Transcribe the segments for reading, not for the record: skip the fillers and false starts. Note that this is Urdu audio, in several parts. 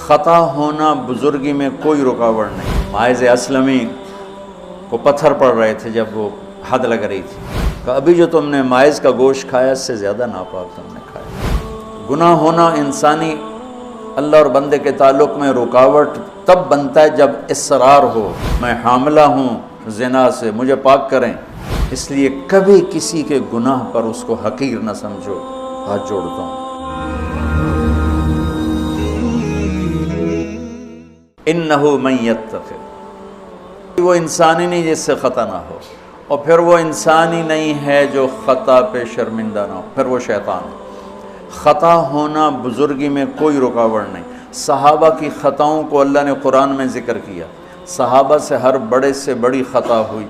خطا ہونا بزرگی میں کوئی رکاوٹ نہیں۔ ماعز اسلمی کو پتھر پڑ رہے تھے جب وہ حد لگ رہی تھی، کہا ابھی جو تم نے ماعز کا گوشت کھایا اس سے زیادہ ناپاک تم نے کھایا۔ گناہ ہونا انسانی اللہ اور بندے کے تعلق میں رکاوٹ تب بنتا ہے جب اصرار ہو، میں حاملہ ہوں زنا سے، مجھے پاک کریں، اس لیے کبھی کسی کے گناہ پر اس کو حقیر نہ سمجھو۔ ہاتھ جوڑتا ہوں۔ انہو من یتق، وہ انسان ہی نہیں جس سے خطا نہ ہو، اور پھر وہ انسان ہی نہیں ہے جو خطا پہ شرمندہ نہ ہو، پھر وہ شیطان ہے۔ خطا ہونا بزرگی میں کوئی رکاوٹ نہیں۔ صحابہ کی خطاؤں کو اللہ نے قرآن میں ذکر کیا، صحابہ سے ہر بڑے سے بڑی خطا ہوئی،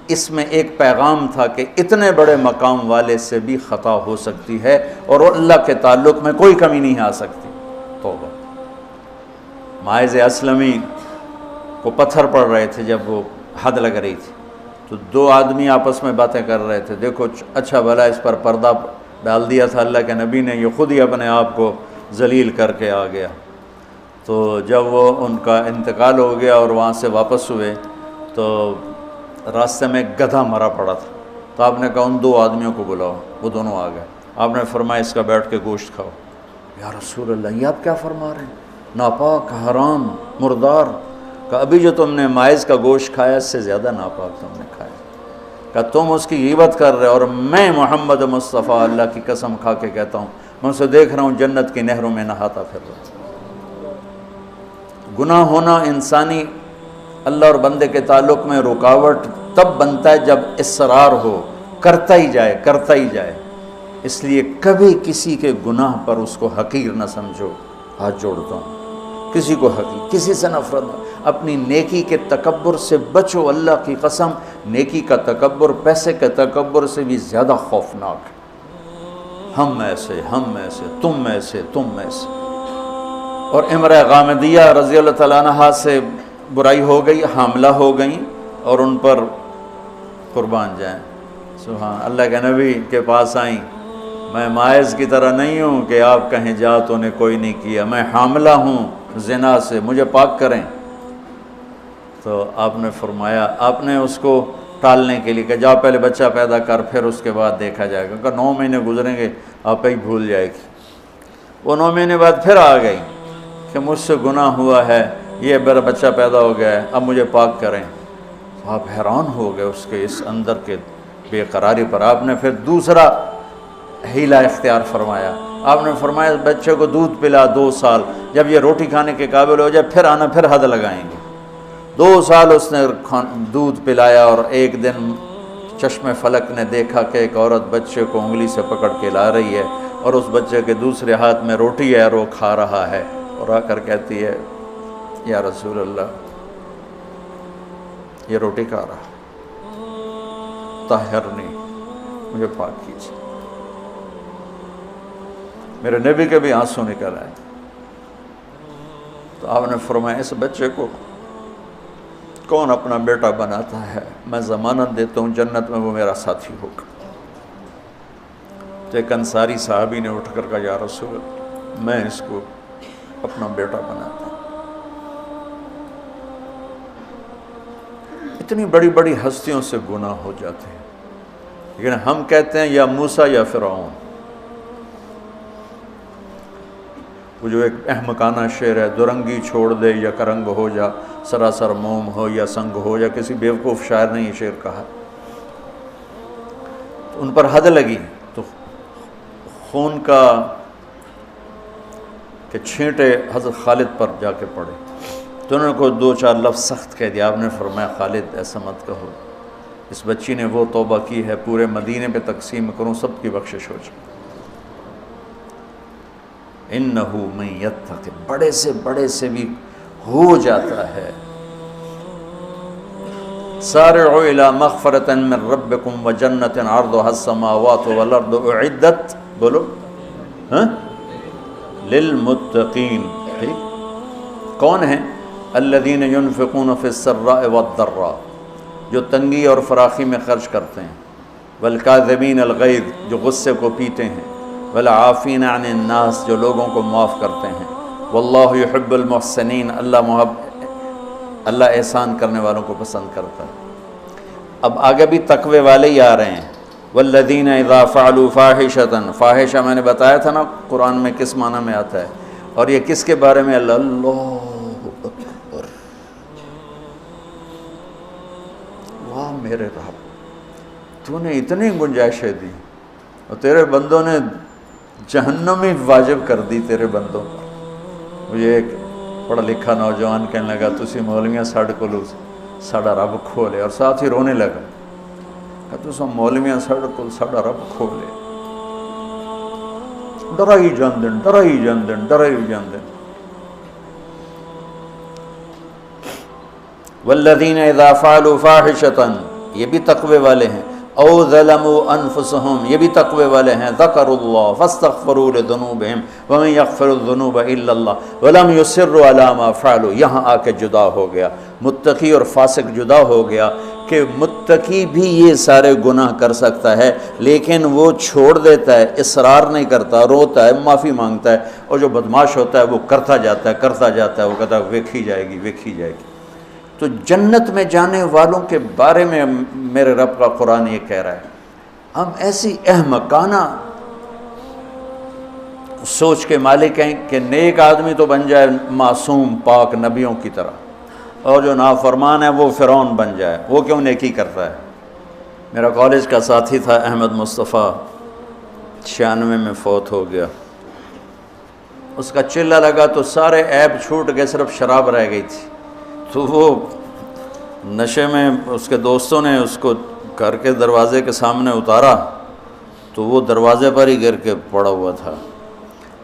اس میں ایک پیغام تھا کہ اتنے بڑے مقام والے سے بھی خطا ہو سکتی ہے اور اللہ کے تعلق میں کوئی کمی نہیں آ سکتی۔ توبہ۔ ماعز اسلمی کو پتھر پڑ رہے تھے جب وہ حد لگ رہی تھی، تو دو آدمی آپس میں باتیں کر رہے تھے، دیکھو اچھا بھلا اس پر پردہ ڈال دیا تھا اللہ کے نبی نے، یہ خود ہی اپنے آپ کو ذلیل کر کے آ گیا۔ تو جب وہ ان کا انتقال ہو گیا اور وہاں سے واپس ہوئے تو راستے میں ایک گدھا مرا پڑا تھا، تو آپ نے کہا ان دو آدمیوں کو بلاؤ، وہ دونوں آ گئے۔ آپ نے فرمایا اس کا بیٹھ کے گوشت کھاؤ۔ یا رسول اللہ، یہ آپ کیا فرما رہے ہیں؟ ناپاک، حرام، مردار۔ کہ ابھی جو تم نے ماعز کا گوشت کھایا اس سے زیادہ ناپاک تم نے کھایا۔ کہ تم اس کی غیبت کر رہے، اور میں محمد مصطفیٰ اللہ کی قسم کھا کے کہتا ہوں میں اسے دیکھ رہا ہوں جنت کی نہروں میں نہاتا پھر رہا۔ گناہ ہونا انسانی اللہ اور بندے کے تعلق میں رکاوٹ تب بنتا ہے جب اصرار ہو، کرتا ہی جائے کرتا ہی جائے، اس لیے کبھی کسی کے گناہ پر اس کو حقیر نہ سمجھو۔ ہاتھ جوڑتا ہوں۔ کسی کو حقیر، کسی سے نفرت نہ، اپنی نیکی کے تکبر سے بچو، اللہ کی قسم نیکی کا تکبر پیسے کے تکبر سے بھی زیادہ خوفناک ہے۔ ہم ایسے، تم ایسے۔ اور امرأہ غامدیہ رضی اللہ تعالیٰ عنہا سے برائی ہو گئی، حاملہ ہو گئیں، اور ان پر قربان جائیں سبحان اللہ کے نبی کے پاس آئیں، میں ماعز کی طرح نہیں ہوں کہ آپ کہیں جا تو نے کوئی نہیں کیا، میں حاملہ ہوں زنا سے، مجھے پاک کریں۔ تو آپ نے فرمایا، آپ نے اس کو ٹالنے کے لیے کہ جا پہلے بچہ پیدا کر پھر اس کے بعد دیکھا جائے گا، کہ 9 مہینے گزریں گے آپ ہی بھول جائے گی۔ وہ 9 مہینے بعد پھر آ گئی کہ مجھ سے گناہ ہوا ہے، یہ میرا بچہ پیدا ہو گیا ہے، اب مجھے پاک کریں۔ آپ حیران ہو گئے اس کے اس اندر کے بے قراری پر۔ آپ نے پھر دوسرا ہیلہ اختیار فرمایا، آپ نے فرمایا بچے کو دودھ پلا 2 سال، جب یہ روٹی کھانے کے قابل ہو جائے پھر آنا، پھر حد لگائیں گے۔ 2 سال اس نے دودھ پلایا، اور ایک دن چشم فلک نے دیکھا کہ ایک عورت بچے کو انگلی سے پکڑ کے لا رہی ہے، اور اس بچے کے دوسرے ہاتھ میں روٹی ہے اور وہ کھا رہا ہے، اور آ کر کہتی ہے یا رسول اللہ یہ روٹی کھا رہا، طہرنی، مجھے پاک کیجیے۔ میرے نبی کے بھی آنسو نکل آئے۔ تو آپ نے فرمایا اس بچے کو کون اپنا بیٹا بناتا ہے، میں ضمانت دیتا ہوں جنت میں وہ میرا ساتھی ہوگا۔ تو ایک انصاری صحابی نے اٹھ کر کہا یا رسول اللہ میں اس کو اپنا بیٹا بناتا ہوں۔ اتنی بڑی بڑی ہستیوں سے گناہ ہو جاتے ہیں، لیکن ہم کہتے ہیں یا موسیٰ یا فرعون۔ وہ جو ایک احمقانہ شعر ہے، دورنگی چھوڑ دے یا کرنگ ہو جا، سراسر موم ہو یا سنگ ہو جا، کسی بیوقوف شاعر نے یہ شعر کہا۔ تو ان پر حد لگی تو خون کا کہ چھینٹے حضرت خالد پر جا کے پڑے، تو انہوں نے کو 2-4 لفظ سخت کہہ دیا۔ آپ نے فرمایا خالد ایسا مت کہو، اس بچی نے وہ توبہ کی ہے پورے مدینے پہ تقسیم کروں سب کی بخشش ہو جائے۔ انہو من یتق، بڑے سے بڑے سے بھی ہو جاتا ہے۔ سارعوا الی مغفرۃ من ربکم وجنۃ عرضها السماوات والارض اعدت، بولو للمتقین۔ ٹھیک، کون ہیں؟ الذین ینفقون فی السراء والضراء، جو تنگی اور فراخی میں خرچ کرتے ہیں، والکاظمین الغیظ، جو غصے کو پیتے ہیں، والعافین عن الناس، جو لوگوں کو معاف کرتے ہیں، واللہ یحب المحسنین، اللہ احسان کرنے والوں کو پسند کرتا ہے۔ اب آگے بھی تقوی والے ہی آ رہے ہیں۔ والذین اذا فعلوا فاحشۃ، فاحشہ میں نے بتایا تھا نا قرآن میں کس معنی میں آتا ہے، اور یہ کس کے بارے میں؟ اللہ اکبر، واہ میرے رب، تو نے اتنی گنجائشیں دی اور تیرے بندوں نے جہنم ہی واجب کر دی تیرے بندوں پر۔ مجھے ایک پڑھا لکھا نوجوان کہنے لگا تسی مولویاں ساڑھے کو ساڑھا رب کھولے، اور ساتھ ہی رونے لگا کہ تسا مولویاں ساڑھے کو ساڑھا رب کھولے، ڈرائی جاندن ڈرائی جاندن ڈرائی جاندن۔ والذین اذا فعلوا فاحشۃ، یہ بھی تقوی والے ہیں، او ظلموا انفسهم، یہ بھی تقوی والے ہیں، ذکروا اللہ فاستغفروا لذنوبہم ومن یغفر الذنوب الا اللہ ولم یصروا علی ما فعلوا۔ یہاں آ کے جدا ہو گیا، متقی اور فاسق جدا ہو گیا کہ متقی بھی یہ سارے گناہ کر سکتا ہے لیکن وہ چھوڑ دیتا ہے، اصرار نہیں کرتا، روتا ہے، معافی مانگتا ہے، اور جو بدماش ہوتا ہے وہ کرتا جاتا ہے، وہ کہتا ہے ویکھی جائے گی ویکھی جائے گی۔ تو جنت میں جانے والوں کے بارے میں میرے رب کا قرآن یہ کہہ رہا ہے، ہم ایسی احمقانہ سوچ کے مالک ہیں کہ نیک آدمی تو بن جائے معصوم پاک نبیوں کی طرح، اور جو نافرمان ہے وہ فرعون بن جائے، وہ کیوں نیکی کرتا ہے؟ میرا کالج کا ساتھی تھا احمد مصطفیٰ، 96 میں فوت ہو گیا۔ اس کا چلہ لگا تو سارے عیب چھوٹ گئے، صرف شراب رہ گئی تھی، تو وہ نشے میں اس کے دوستوں نے اس کو گھر کے دروازے کے سامنے اتارا تو وہ دروازے پر ہی گر کے پڑا ہوا تھا۔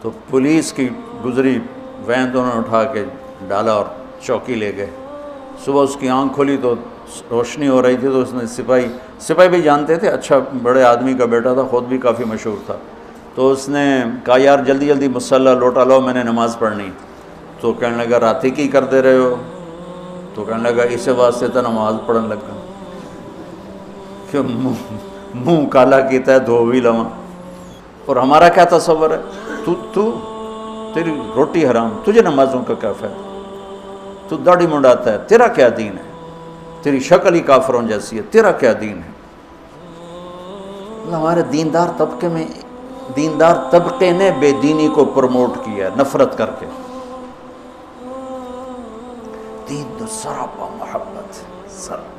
تو پولیس کی گزری وین تو انہوں نے اٹھا کے ڈالا اور چوکی لے گئے۔ صبح اس کی آنکھ کھلی تو روشنی ہو رہی تھی، تو اس نے سپاہی بھی جانتے تھے، اچھا بڑے آدمی کا بیٹا تھا، خود بھی کافی مشہور تھا، تو اس نے کہا یار جلدی جلدی مصلی لوٹا لو، میں نے نماز پڑھنی۔ تو کہنے لگا راتی کی کر دے رہے ہو؟ تو کہنے لگا اسے واسطے تو نماز پڑھن لگا کہ منہ کالا کیتا ہے دھو بھی لواں۔ اور ہمارا کیا تصور ہے، تیری روٹی حرام، تجھے نمازوں کا کیا فائدہ، تو داڑھی منڈاتا ہے، تیرا کیا دین ہے، تیری شکل ہی کافروں جیسی ہے، تیرا کیا دین ہے۔ ہمارے دیندار طبقے نے بے دینی کو پروموٹ کیا ہے نفرت کر کے۔ دین تو سراپا محبت، سراپا